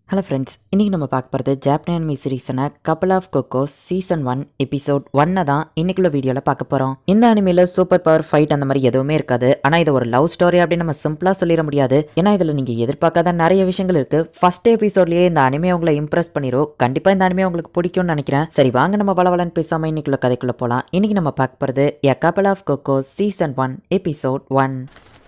Hello friends, இன்றைக்கி நம்ம பார்க்க போகிறது Japanese anime சீரீஸான couple of கொக்கோஸ் season 1 episode 1 தான் இன்னைக்குள்ள வீடியோவில் பார்க்க போகிறோம். இந்த அனிமையில் சூப்பர் பவர் ஃபைட் அந்த மாதிரி எதுவுமே இருக்காது. ஆனால் இது ஒரு லவ் ஸ்டோரி அப்படின்னு நம்ம சிம்பிளாக சொல்லிட முடியாது. ஏன்னா இதில் நீங்கள் எதிர்பார்க்காத நிறைய விஷயங்கள் இருக்குது. ஃபர்ஸ்ட் எபிசோட்லேயே இந்த அனிமே உங்களை இம்ப்ரெஸ் பண்ணிடும். கண்டிப்பாக இந்த அனிமே உங்களுக்கு பிடிக்கும்னு நினைக்கிறேன். சரி வாங்க நம்ம வளவலன்னு பேசாமல் இன்னைக்குள்ள கதைக்குள்ளே போகலாம். இன்றைக்கி நம்ம பார்க்க போகிறது எ கப்பல் ஆஃப் கொக்கோஸ் சீசன் 1 எபிசோட் 1.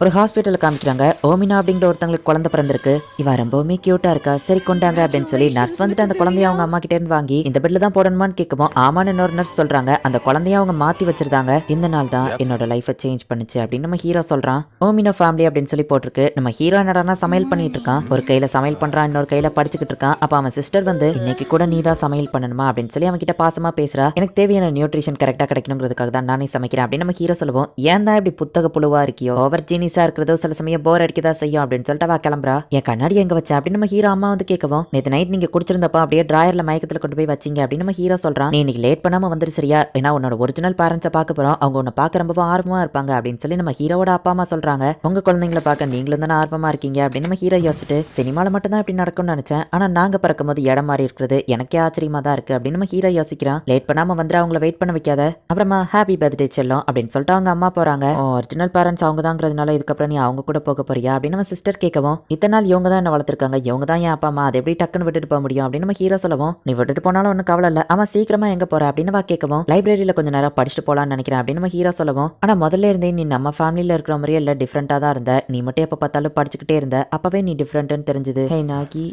ஒரு ஹாஸ்பிட்டலில் காமிக்கிறாங்க. ஓமினா அப்படிங்கிற ஒருத்தங்களுக்கு குழந்தை பிறந்திருக்கு. இவ ரொம்பவுமே கியூட்டா இருக்கா, சரி கொண்டாங்க அப்படின்னு சொல்லி நர்ஸ் வந்துட்டு அந்த குழந்தைய அவங்க அம்மா கிட்டே இருந்து வாங்கி இந்த பெட்ல தான் போடணுமான்னு கேட்கவும் ஆமான்னு இன்னொரு நர்ஸ் சொல்றாங்க. அந்த குழந்தைய அவங்க மாத்தி வச்சிருந்தாங்க. இந்த நாள் தான் என்னோட லைஃபை சேஞ்ச் பண்ணுச்சு அப்படின்னு நம்ம ஹீரோ சொல்றான். ஓமினா ஃபேமிலி அப்படின்னு சொல்லி போட்டிருக்கு. நம்ம ஹீரோ என்னடா சமையல் பண்ணிட்டு இருக்கான். ஒரு கையில சமையல் பண்றான், இன்னொரு கையில படிச்சுக்கிட்டு இருக்கான். அப்ப அவன் சிஸ்டர் வந்து இன்னைக்கு கூட நீ தான் சமையல் பண்ணணுமா அப்படின்னு சொல்லி அவன் கிட்ட பாசமா பேசுறா. எனக்கு தேவையான நியூட்ரிஷன் கரெக்டா கிடைக்கணுங்கிறதுக்காக தான் நானே சமைக்கிறேன் அப்படின்னு நம்ம ஹீரோ சொல்லுவோம். ஏன் தான் இப்படி புத்தக புழுவா இருக்கியோ, ஓவர் ஜீனிஸா இருக்கிறதோ சில சமயம் போர் அடிக்கதா செய்யும் அப்படின்னு சொல்லிட்டு வா கிளம்புறா. என் கண்ணாடி எங்க வச்ச அப்படின்னு நம்ம ஹீரோ அம்மா வந்து கேட்கவும், நேற்று நைட் நீங்க குடிச்சிருந்தப்பா அப்படியே டிராயர்ல மயக்கத்துல கொண்டு போய் வச்சிங்க அப்படின்னு நம்ம ஹீரோ சொல்றான். நீ இன்னைக்கு லேட் பண்ணாம வந்துரு சரியா, ஏன்னா உன்னோட ஒரிஜினல் பேரண்ட்ஸை பார்க்க போறோம். அவங்க உன்னை பார்க்க ரொம்ப ஆர்வமா இருப்பாங்க அப்படின்னு சொல்லி நம்ம ஹீரோட அப்பா அம்மா சொல்றாங்க. உங்க குழந்தைங்களை பார்க்க நீங்களும் தானே ஆர்வமா இருக்கீங்க அப்படின்னு நம்ம ஹீரோ யோசிச்சுட்டு, சினிமால மட்டும் தான் இப்படி நடக்கும்னு நினைச்சேன், ஆனா நாங்க பறக்கும் போது இடம் மாறி இருக்கிறது எனக்கே ஆச்சரியமா தான் இருக்கு அப்படின்னு நம்ம ஹீரோ யோசிக்கிறான். லேட் பண்ணாம வந்து அவங்கள வெயிட் பண்ண வைக்காத. அப்புறமா ஹாப்பி பர்த்டே செல்லம் அப்படின்னு சொல்லிட்டு அவங்க அம்மா போறாங்க. ஒரிஜினல் பேரண்ட்ஸ் அவங்க தாங்கிறதுனால இதுக்கப்புறம் நீ அவங்க கூட போக போறியா அப்படின்னு நம்ம சிஸ்டர் கேட்கவும், இத்தனை நாள் இவங்க தான் என்ன வளர்த்துருக்காங்க, இவங்க தான் என் அப்பா அம்மா, அதை எப்படி டக்குன்னு விட்டுட்டு போக முடியும் அப்படின்னு நம்ம ஹீரோ சொல்லவும், நீ விட்டுட்டு போனாலும் ஒன்றும் கவலை இல்லை, ஆமா சீக்கிரமா எங்க போற அப்படின்னு வா கேட்கவும், லைப்ரரியில கொஞ்சம் நேரம் படிச்சுட்டு போலான்னு நினைக்கிறேன் அப்படின்னு நம்ம ஹீரோ சொல்லவும், ஆனா முதல்ல இருந்தே நீ நம்ம ஃபேமிலியில இருக்கிற மாதிரியே இல்லை, டிஃப்ரெண்டா தான் இருந்த, நீ மட்டும் எப்போ பார்த்தாலும் படிச்சுக்கிட்டே இருந்த, அப்பவே நீ டிஃப்ரெண்ட்னு தெரிஞ்சுது. ஹே நாகி,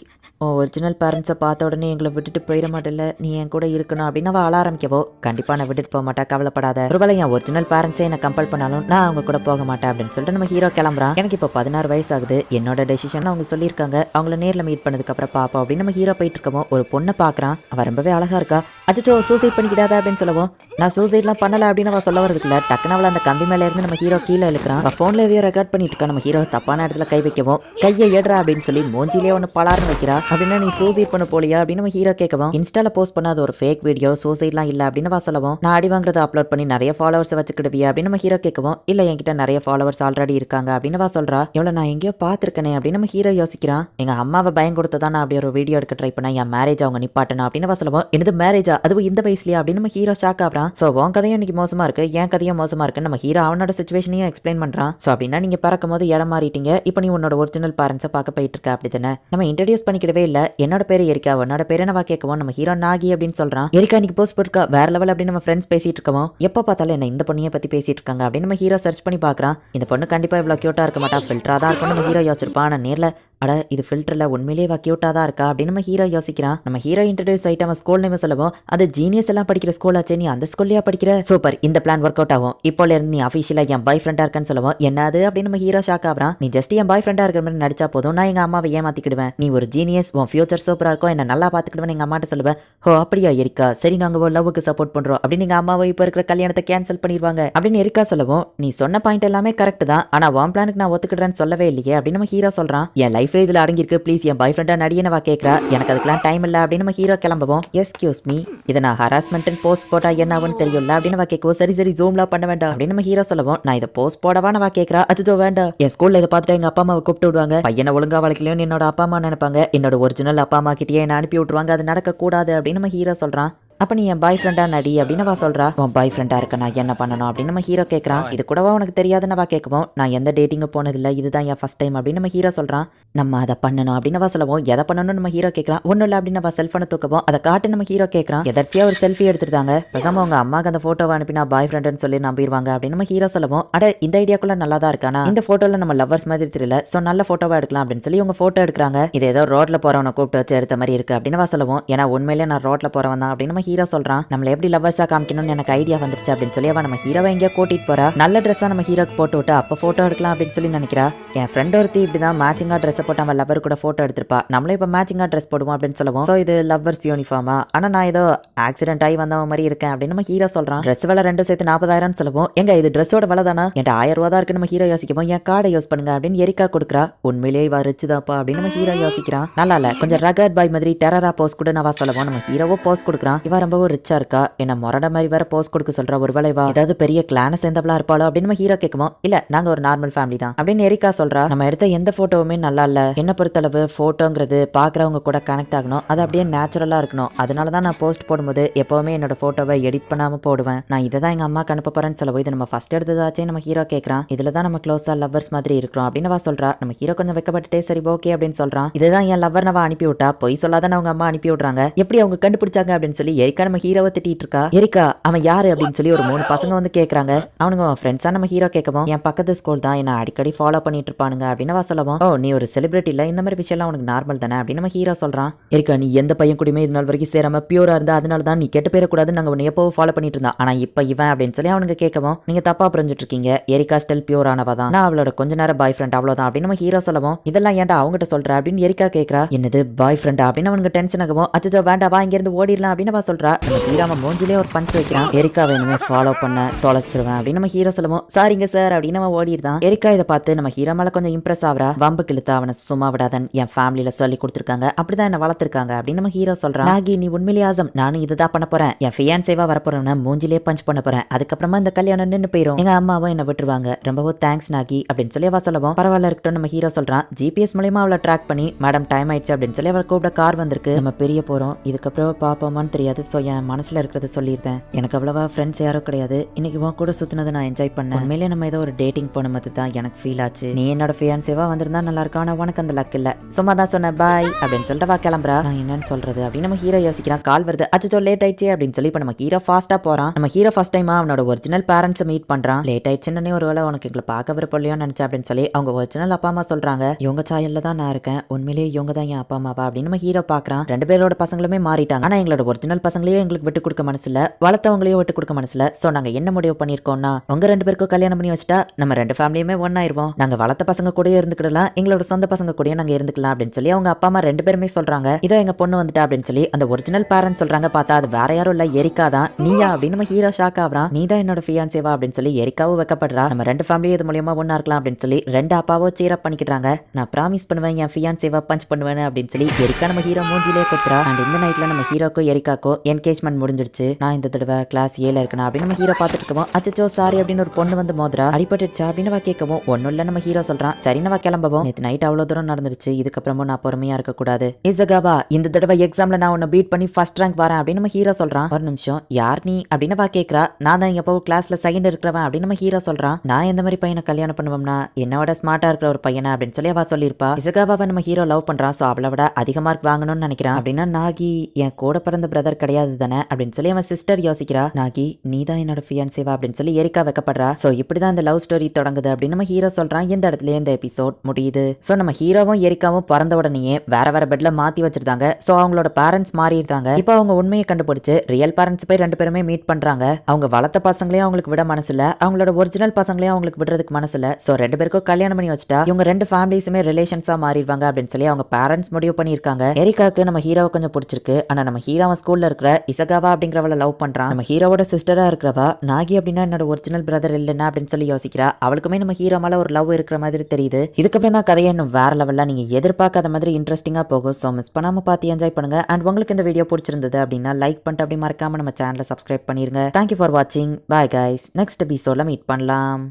ஒரிஜினல் பேரண்ட்ஸை பார்த்த உடனே எங்களை விட்டுட்டு போயிட மாட்டேல, நீ என் கூட இருக்கணும் அப்படின்னு அவ அழ ஆரம்பிக்கவோ, கண்டிப்பா நான் விட்டுட்டு போக மாட்டேன் கவலைப்படாத, ஒருவேளை என் ஒரிஜினல் பேரண்ட்ஸே என்ன கம்பல் பண்ணாலும் நான் அவங்க கூட போக மாட்டேன் அப்படின்னு சொல்லிட்டு நம்ம ஹீரோ கிளம்புறான். எனக்கு இப்போ 16 வயசு ஆகுது, என்னோட டெசிஷன் அவங்க சொல்லியிருக்காங்க, அவங்கள நேரில் மீட் பண்ணதுக்கு அப்புறம் பாப்போம் அப்படின்னு நம்ம ஹீரோ போயிட்டு இருக்கோம். ஒரு பொண்ணை பார்க்குறான், அவ ரொம்பவே அழகா இருக்கா. அச்சோ சூசைட் பண்ணிக்கிடாத அப்படின்னு சொல்லவும், நான் சூசைட்லாம் பண்ணல அப்படின்னு அவ சொல்ல வரதுக்குள்ள டக்குனு அவளை அந்த கம்பி மேலே இருந்து நம்ம ஹீரோ கீழே இழுக்கிறான். அவள் ஃபோனில் எதையோ ரெக்கார்ட் பண்ணிட்டு இருக்கா. நம்ம ஹீரோ தப்பான இடத்துல கை வைக்கவும், கையை ஏடுறா அப்படின்னு சொல்லி மூஞ்சிலே ஒன்று பலாருன்னு வைக்கிறா. அப்படின்னா நீ சூசைட் பண்ண போலியா அப்படின்னு நம்ம ஹீரோ கேட்கவும், இன்ஸ்டால போஸ்ட் பண்ணாத ஒரு ஃபேக் வீடியோ, சூசைட்லாம் இல்லை அப்படின்னு வா சொல்லவும், நான் அடி வாங்குறத அப்லோட் பண்ணி நிறைய ஃபாலோவர்ஸ் வச்சுக்கிடுவியா அப்படின்னு நம்ம ஹீரோ கேட்கவும், இல்லை என்கிட்ட நிறைய ஃபாலோவர்ஸ் ஆல்ரெடி இருக்காங்க அப்படின்னு வா சொல்றா. இவ்வளோ நான் எங்கேயோ பார்த்துருக்கேனே அப்படின்னு நம்ம ஹீரோ யோசிக்கிறான். எங்க அம்மாவை பயம் கொடுத்ததான் நான் அப்படி ஒரு வீடியோ எடுக்க ட்ரை பண்ணேன், என் மேரேஜ் அவங்க நிப்பாட்டணும் அப்படின்னு சொல்லுவோம். எனது மேரேஜா, அதுவும் இந்த வயசுலயா அப்படின்னு நம்ம ஹீரோ ஷாக் ஆகிறான். ஸோ உன் கதையும் இன்னைக்கு மோசமா இருக்கு, என் கதையும் மோசமா இருக்கு. நம்ம ஹீரோ அவனோட சுச்சுவேஷனையும் எக்ஸ்பிளைன் பண்றான். ஸோ அப்படின்னா நீங்க பறக்கும் போது இடம் மாறிட்டீங்க, இப்போ நீ உன்னோட ஒரிஜினல் பேரண்ட்ஸை பார்க்க போயிட்டு இருக்க அப்படி தானே. நம்ம இன்ட்ரடியூஸ் பண்ணிக்கிடவே இல்லை. என்னோட பேரு எரிக்கா, உன்னோட பேர் என்னவா கேட்கவும் நம்ம ஹீரோ நாகி அப்படின்னு சொல்றான். எரிக்கா இன்னைக்கு போஸ்ட் போட்டுருக்கா வேற லெவல் அப்படின்னு நம்ம ஃப்ரெண்ட்ஸ் பேசிட்டு இருக்கோம். எப்போ பார்த்தாலும் என்ன இந்த பொண்ணையை பத்தி பேசிட்டு இருக்காங்க அப்படின்னு நம்ம ஹீரோ சர்ச் பண்ணி பார்க்கறான். இந்த பொண்ணு கண்டிப்பா இவ்வளோ கியூட்டா இருக்க மாட்டா, ஃபில்டரா தான் இருக்கும் நம்ம ஹீரோ யோசிச்சிருப்பான். ஆனால் நேரில் அட இது ஃபில்டரில் உண்மையிலே கியூட்டாக தான் இருக்கா அப்படின்னு நம்ம ஹீரோ யோசிக்கிறான். நம்ம ஹீரோ இன்ட்ரடியூஸ் ஆகிட்டு அவன் ஸ்கூல் நேம் சொல்லவும், அது ஜீனியஸ் எல்லாம் படிக்கிற ஸ்கூல் ஆச்சு, நீ அந்த ஸ்கூல்லையா படிக்கிற, சூப்பர் இந்த பிளான் ஒர்க் அவுட் ஆகும், இப்போ இருந்து நீ அஃபிஷியலாக என் பாய் ஃப்ரெண்டாக இருக்கன்னு சொல்லுவோம். என்னது அப்படின்னு நம்ம ஹீரோ ஷாக் ஆகிறான். நீ ஜஸ்ட் என் பாய் ஃப்ரெண்டாக இருக்கிற மாதிரி நடிச்சா போதும், நான் எங்கள் அம்மாவை ஏமாத்திக்கிடுவேன், நீ ஒரு ஜீனியஸ், உன் ஃபியூச்சர் சூப்பராக இருக்கும், என்ன நல்லா பார்த்துக்கிடுவேன் எங்கள் அம்மாட்ட சொல்லுவேன். ஹோ அப்படியா எரிக்கா, சரி நாங்கள் ஒரு லவ்வுக்கு சப்போர்ட் பண்ணுறோம் அப்படின்னு எங்கள் அம்மாவை இப்போ இருக்கிற கல்யாணத்தை கேன்சல் பண்ணிடுவாங்க அப்படின்னு எரிக்கா சொல்லவும், நீ சொன்ன பாயிண்ட் எல்லாமே கரெக்ட் தான், ஆனால் உன் பிளானுக்கு நான் ஒத்துக்கிடுறேன்னு சொல்லவே இல்லையே அப்படின்னு நம்ம ஹீரோ சொல்கிறான். என் லைஃப் இதில் அடங்கியிருக்கு, ப்ளீஸ் என் பாய் ஃப்ரெண்டா நடிகனவா கேட்குறா, எனக்கு அதுக்கெல்லாம் டைம் இல்லை அப்படின்னு நம்ம ஹீரோ கிளம்புவோம். எஸ்கியூஸ் மீ, இதை நான் ஹராஸ்மெண்ட் போஸ்ட் போட்டா என்ன ஆகும்னு தெரியல அப்படின்னு கேட்கவும், சரி சரி ஜூம்லாம் பண்ண வேண்டாம் அப்படின்னு நம்ம ஹீரோ சொல்லுவோம். நான் இதை போஸ்ட் போடவா நான் கேட்குறா. அச்சோ வேண்டாம், என் ஸ்கூல்ல இதை பார்த்துட்டு எங்க அப்பா அம்மாவை கூப்பிட்டு விடுவாங்க, பையனை ஒழுங்கா வளர்க்கலையும் என்னோட அப்பா அம்மா நினைப்பாங்க, என்னோட ஒரிஜினல் அப்பா அம்மா கிட்டேயே என்ன அனுப்பி விட்டுருவாங்க, அது நடக்கக்கூடாது அப்படின்னு நம்ம ஹீரோ சொல்றான். அப்போ நீ என் பாய் ஃப்ரெண்டா நடி அப்படின்னு சொல்றா. உன் பாய் ஃப்ரெண்டா இருக்க நான் என்ன பண்ணணும் அப்படின்னு நம்ம ஹீரோ கேட்கறான். இது கூடவா உனக்கு தெரியாதுன்னு கேட்கவும், நான் எந்த டேட்டிங்கும் போனதில்லை, இதுதான் என் ஃபர்ஸ்ட் டைம் அப்படின்னு நம்ம ஹீரோ சொல்றான். நம்ம அதை பண்ணணும் அப்படின்னு சொல்லுவோம். எதை பண்ணணும்னு நம்ம ஹீரோ கேட்கறான். ஒன்றும் இல்லை அப்படின்னு செல்ஃபோனை தூக்கவும், அதை காட்டு நம்ம ஹீரோ கேட்கறான். எதர்ச்சியா ஒரு செல்ஃபி எடுத்துட்டாங்க, பேசாம அவங்க அம்மாக்கு அந்த போட்டோவை அனுப்பி நான் பாய் ஃப்ரெண்டுன்னு சொல்லி நம்பிடுவாங்க அப்படின்னு நம்ம ஹீரோ சொல்லுவோம். அட இந்த ஐடியாக்குள்ள நல்லா தான் இருக்கானா, இந்த போட்டோல நம்ம லவ்வர்ஸ் மாதிரி தெரியல, ஸோ நல்ல போட்டோவா எடுக்கலாம் அப்படின்னு சொல்லி உங்க போட்டோ எடுக்கிறாங்க. இது ஏதோ ரோட்ல போறவனை கூப்பிட்டு வச்சு எடுத்த மாதிரி இருக்கு அப்படின்னு சொல்லுவோம். ஏன்னா உண்மையிலே நான் ரோட்ல போறவன் தான் அப்படின்னு நம்ம ஹீரோ சொல்றான். நம்மள எப்படி லவ்வர்ஸா காமிக்கணும்னு எனக்கு ஐடியா வந்துருச்சு அப்படின்னு சொல்லி அவன் நம்ம ஹீரோவை எங்கேயோ கூட்டிட்டு போறா. நல்ல ட்ரெஸ்ஸா நம்ம ஹீரோக்கு போட்டு விட்டு அப்போ போட்டோ எடுக்கலாம் அப்படின்னு சொல்லி நினைக்கிறா. என் ஃப்ரெண்ட் ஒருத்தி இப்படிதான் மேட்சிங்கா ட்ரெஸ் போட்டு அவன் லவ்வர் கூட போட்டோ எடுத்திருப்பா, நம்மளே இப்போ மேட்சிங்கா ட்ரெஸ் போடுவோம் அப்படின்னு சொல்லுவோம். ஸோ இது லவ்வர்ஸ் யூனிஃபார்மா, ஆனா நான் ஏதோ ஆக்சிடென்ட் ஆகி வந்தவன் மாதிரி இருக்கேன் அப்படின்னு நம்ம ஹீரோ சொல்றான். ட்ரெஸ் விலை ரெண்டு சேர்த்து 40,000 சொல்லுவோம். எங்க இது ட்ரெஸ்ஸோட விலை தானா, என்கிட்ட 1000 ரூபா தான் இருக்கு நம்ம ஹீரோ யோசிக்குவோம். என் கார்டை யூஸ் பண்ணுங்க அப்படின்னு எரிக்கா கொடுக்குறா. உண்மையிலேயே இவ ரிச்சுதாப்பா அப்படின்னு நம்ம ஹீரோ யோசிக்கிறான். நல்லா இல்ல, கொஞ்சம் ரகட் பாய் மாதிரி டெரரா போஸ் கூட நான் சொல்லுவோம். நம்ம ஹீரோவோ போஸ் கொடுக்குறான். இவ இவ ரொம்ப ரிச்சா இருக்கா, என்ன மொரட மாதிரி வேற போஸ் கொடுக்க சொல்றா, ஒருவேளை இவ ஏதாவது பெரிய கிளான சேர்ந்தவளா இருப்பாளோ அப்படின்னு நம்ம ஹீரோ கேட்குமோ, இல்ல நாங்க ஒரு நார்மல் ஃபேமிலி தான் அப்படின்னு எரிக்கா சொல்றா. நம்ம எடுத்த எந்த போட்டோவுமே நல்லா இல்ல, என்ன பொறுத்தளவு போட்டோங்கிறது பாக்குறவங்க கூட கனெக்ட் ஆகணும், அது அப்படியே நேச்சுரலா இருக்கணும், அதனாலதான் நான் போஸ்ட் போடும்போது எப்பவுமே என்னோட போட்டோவை எடிட் பண்ணாம போடுவேன். நான் இதை தான் எங்க அம்மாக்கு அனுப்ப போறேன்னு சொல்லவும், இது நம்ம ஃபர்ஸ்ட் எடுத்ததாச்சே நம்ம ஹீரோ கேட்கறான், இதுலதான் நம்ம க்ளோஸா லவ்வர்ஸ் மாதிரி இருக்கிறோம் அப்படின்னு அவ சொல்றா. நம்ம ஹீரோ கொஞ்சம் வெக்கப்பட்டுட்டே சரி ஓகே அப்படின்னு சொல்றான். இதுதான் என் லவ்வர் நம்ம அனுப்பி விட்டா, பொய் சொல்லாதான் அவங்க அம்மா அனுப்பி விடுறாங்க, எப்படி அவங்க கண்டுபிடிச்சாங்க அப்படின்னு சொல்லி எரிக்கா நம்ம ஹீரோவை திட்டிட்டு இருக்கா. எரிக்கா அவன் யாரு அப்படின்னு சொல்லி ஒரு 3 பசங்க வந்து கேக்குறாங்க. அவனுங்க ஃப்ரெண்ட்ஸா நம்ம ஹீரோ கேட்கவும், என் பக்கத்து ஸ்கூல் தான், என்ன அடிக்கடி ஃபாலோ பண்ணிட்டு இருப்பானுங்க அப்படின்னு சொல்லவும், ஓ நீ ஒரு செலிபிரிட்டி இல்ல, இந்த மாதிரி விஷயம்லாம் உனக்கு நார்மல் தானே அப்படின்னு நம்ம ஹீரோ சொல்றான். எரிக்கா நீ எந்த பையன் கூடயுமே இது நாள் வரைக்கும் சேராம பியூரா இருந்தா, அதனால தான் நீ கெட்ட பேர கூடாது நாங்க உன்னை எப்போ ஃபாலோ பண்ணிட்டு இருந்தா, ஆனா இப்ப இவன் அப்படின்னு சொல்லி அவனுங்க கேட்கவும், நீங்க தப்பா புரிஞ்சுட்டு இருக்கீங்க, எரிக்கா ஸ்டில் பியூர் ஆனவ தான், நான் அவளோட கொஞ்ச நேரம் பாய் ஃப்ரெண்ட் அவ்வளவுதான் அப்படின்னு நம்ம ஹீரோ சொல்லவும், இதெல்லாம் ஏன்டா அவங்ககிட்ட சொல்ற அப்படின்னு எரிக்கா கேட்கறா. என்னது பாய் ஃப்ரெண்டா அப்படின்னு அவனுக்கு டென்ஷன் ஆகவும், அச்சோ வேண்டா வா இங்க இருந்து ஓடிடலாம் அப்படின்னு அவ சொல்றா. நம்ம ஹீரோ மூஞ்சிலே ஒரு பஞ்ச் வைக்கிறான். எரிக்கா வேணுமே ஃபாலோ பண்ண தொலைச்சிருவேன் அப்படின்னு நம்ம ஹீரோ சொல்லவும், சாரிங்க சார் அப்படின்னு நம்ம ஓடிடுதான். எரிக்கா இதை பார்த்து நம்ம ஹீரோ மேல கொஞ்சம் இம்ப்ரெஸ் ஆகுறா. வம்பு கிழத்த அவனை சும்மா விடாதன் என் ஃபேமிலியில சொல்லி கொடுத்துருக்காங்க, அப்படிதான் என்ன வளர்த்திருக்காங்க அப்படின்னு நம்ம ஹீரோ சொல்றான். நாகி நீ உண்மையிலே ஆசம், நானும் இதுதான் பண்ண போறேன், என் ஃபியான்சேவா வரப்போறேன், மூஞ்சிலே பஞ்ச் பண்ண போறேன், அதுக்கப்புறமா இந்த கல்யாணம் நின்று போயிரும், எங்க அம்மாவும் என்ன விட்டுருவாங்க, ரொம்பவும் தேங்க்ஸ் நாகி அப்படின்னு சொல்லி அவ சொல்லவும், பரவாயில்ல இருக்கட்டும் நம்ம ஹீரோ சொல்றான். ஜிபிஎஸ் மூலமா அவளை ட்ராக் பண்ணி மேடம் டைம் ஆயிடுச்சு அப்படின்னு சொல்லி அவளை கூப்பிட கார் வந்திருக்கு, நம்ம பெரிய போறோம், இதுக்கப்புறம் பாப்போமான்னு தெரியாது, ஸோ என் மனசுல இருக்கிறத சொல்லியிருந்தேன், எனக்கு அவ்வளவா ஃப்ரெண்ட்ஸ் யாரும் கிடையாது, இன்னைக்கு உன் கூட சுத்தினதை நான் என்ஜாய் பண்ணேன், உண்மையிலே நம்ம ஏதோ ஒரு டேட்டிங் போன மாதிரி தான் எனக்கு ஃபீல் ஆச்சு, நீ என்னோட ஃபியான்சேவா வந்திருந்தா நல்லா இருக்கும், ஆனா உனக்கு அந்த லக் இல்ல, சும்மா தான் சொன்னேன் பாய் அப்படின்னு சொல்லிட்டு வா கிளம்புறா. நான் என்னன்னு சொல்றது அப்படின்னு நம்ம ஹீரோ யோசிக்கிறான். கால் வருது, அச்சோ லேட் ஆயிடுச்சு அப்படின்னு சொல்லி இப்ப நம்ம ஹீரோ ஃபாஸ்டா போறான். நம்ம ஹீரோ ஃபர்ஸ்ட் டைம் அவனோட ஒரிஜினல் பேரண்ட்ஸ் மீட் பண்றான். லேட் ஆயிடுச்சுன்னு ஒருவேளை உனக்கு எங்களை பார்க்க விருப்பலையோன்னு நினைச்சேன் அப்படின்னு சொல்லி அவங்க ஒரிஜினல் அப்பா அம்மா சொல்றாங்க. இவங்க சாயல்ல தான் நான் இருக்கேன், உண்மையிலேயே இவங்க தான் என் அப்பா அம்மாவா அப்படின்னு நம்ம ஹீரோ பாக்குறான். 2 பேரோட பசங்களுமே மாறிட்டாங்க, ஆனா எங்களோட ஒரிஜினல் பசங்களையும் எங்களுக்கு விட்டு கொடுக்க மனசு இல்ல, வளர்த்தவங்களையும் விட்டு கொடுக்க மனசு இல்ல, சோ நாங்க என்ன முடிவு பண்ணிருக்கோம்னா, உங்க 2 பேருக்கும் கல்யாணம் பண்ணி வச்சுட்டா நம்ம 2 ஃபேமிலியுமே ஒன்னாயிருவோம், நாங்க வளர்த்த பசங்க கூட இருந்துக்கிடலாம், எங்களோட சொந்த பசங்க கூட நாங்க இருந்துக்கலாம் அப்படின்னு சொல்லி அவங்க அப்பா அம்மா 2 பேருமே சொல்றாங்க. இதோ எங்க பொண்ணு வந்துட்டா அப்படின்னு சொல்லி அந்த ஒரிஜினல் பேரண்ட்ஸ் சொல்றாங்க. பார்த்தா அது வேற யாரும் இல்ல, எரிக்கா தான். நீயா அப்படின்னு நம்ம ஹீரோ ஷாக் ஆகுறான். நீ தான் என்னோட ஃபியான்சேவா அப்படின்னு சொல்லி எரிக்காவும் வெக்கப்படுறா. நம்ம 2 ஃபேமிலியும் இது மூலமா ஒண்ணா இருக்கலாம் அப்படின்னு சொல்லி 2 அப்பாவோ சீர் அப் பண்ணிக்கிறாங்க. நான் ப்ராமிஸ் பண்ணுவேன் என் ஃபியான்சேவா பஞ்ச் பண்ணுவேன் அப்படின்னு சொல்லி எரிக்கா நம்ம ஹீரோ மூஞ்சிலே குத்துறா. அண்ட் இந்த நைட்ல நம்ம ஹீரோக்கும் எரிக்காக்கோ என்கேஜ்மெண்ட் முடிஞ்சிருச்சு. நான் இந்த தடவை கிளாஸ் 7 இருக்கணும் அப்படின்னு நம்ம ஹீரோ பார்த்துட்டு இருக்கோம். அச்சோ சாரி அப்படின்னு ஒரு பொண்ணு வந்து மோதுரா. அடிபட்டுச்சா அப்படின்னு கேட்கவும், ஒன்னும் இல்ல நம்ம ஹீரோ சொல்றான். சரி நம்ம கிளம்பவும், நேற்று நைட் அவ்வளவு தூரம் நடந்துருச்சு, இதுக்கப்புறமும் நான் பொறுமையா இருக்க கூடாது. இசகாவா இந்த தடவை எக்ஸாம்ல நான் உன்னை பீட் பண்ணி ஃபர்ஸ்ட் ரேங்க் வரேன் அப்படின்னு நம்ம ஹீரோ சொல்றான். ஒரு நிமிஷம் யார் நீ அப்படின்னு கேட்கறா. நான் தான் எப்போ கிளாஸ்ல செகண்ட் இருக்கிறவன் அப்படின்னு நம்ம ஹீரோ சொல்றான். நான் எந்த மாதிரி பையனை கல்யாணம் பண்ணுவோம்னா என்னோட ஸ்மார்ட்டா இருக்கிற ஒரு பையனை அப்படின்னு சொல்லி அவ சொல்லியிருப்பா. இசகாவாவை நம்ம ஹீரோ லவ் பண்றான், சோ அவளை விட அதிக மார்க் வாங்கணும்னு நினைக்கிறான். அப்படின்னா நாகி என் கூட பிறந்த பிரதர் கிடையாது தானே அப்படின்னு சொல்லி அவன் சிஸ்டர் யோசிக்கிறா. நாகி நீ தான் என்னோட ஃபியான்சேவா அப்படின்னு சொல்லி எரிக்கா வைக்கப்படுறா. சோ இப்படிதான் இந்த லவ் ஸ்டோரி தொடங்குது அப்படின்னு நம்ம ஹீரோ சொல்றான். இந்த இடத்துல இந்த எபிசோட் முடியுது. சோ நம்ம ஹீரோவும் எரிக்காவும் பிறந்த உடனே வேற வேற பெட்ல மாத்தி வச்சிருந்தாங்க. சோ அவங்களோட பேரண்ட்ஸ் மாறி இருக்காங்க. இப்போ அவங்க உண்மையை கண்டுபிடிச்சு ரியல் பேரண்ட்ஸ் போய் 2 பேருமே மீட் பண்றாங்க. அவங்க வளர்த்த பசங்களையும் அவங்களுக்கு விட மனசு இல்ல, அவங்களோட ஒரிஜினல் பசங்களையும் அவங்களுக்கு விடுறதுக்கு மனசு இல்ல. சோ 2 பேருக்கும் கல்யாணம் பண்ணி வச்சுட்டா இவங்க 2 ஃபேமிலிஸுமே ரிலேஷன்ஸா மாறிடுவாங்க அப்படின்னு சொல்லி அவங்க பேரண்ட்ஸ் முடிவு பண்ணிருக்காங்க. எரிக்காக்கு நம்ம ஹீரோவை கொஞ்சம் பிடிச்சிருக்கு. ஆனா நம்ம ஹீரோவன் ஸ்கூல்ல இருக்கிற இசகாவா அப்படிங்கிறவளை லவ் பண்றான். நம்ம ஹீரோவோட சிஸ்டரா இருக்கிறவா நாகி அப்படின்னா என்னோட ஒரிஜினல் பிரதர் இல்லைன்னா அப்படின்னு சொல்லி யோசிக்கிறா. அவளுக்குமே நம்ம ஹீரோ மேல ஒரு லவ் இருக்கிற மாதிரி தெரியுது. இதுக்கப்புறம் தான் கதையை இன்னும் வேற லெவல்ல நீங்க எதிர்பார்க்காத மாதிரி இன்ட்ரெஸ்டிங்கா போகும். சோ மிஸ் பண்ணாம பார்த்து என்ஜாய் பண்ணுங்க. அண்ட் உங்களுக்கு இந்த வீடியோ பிடிச்சிருந்தது அப்படின்னா லைக் பண்ணிட்டு அப்படி மறக்காம நம்ம சேனலை சப்ஸ்கிரைப் பண்ணிருங்க. தேங்க்யூ ஃபார் வாட்சிங். Bye guys. நெக்ஸ்ட் எபிசோட்ல மீட் பண்ணலாம்.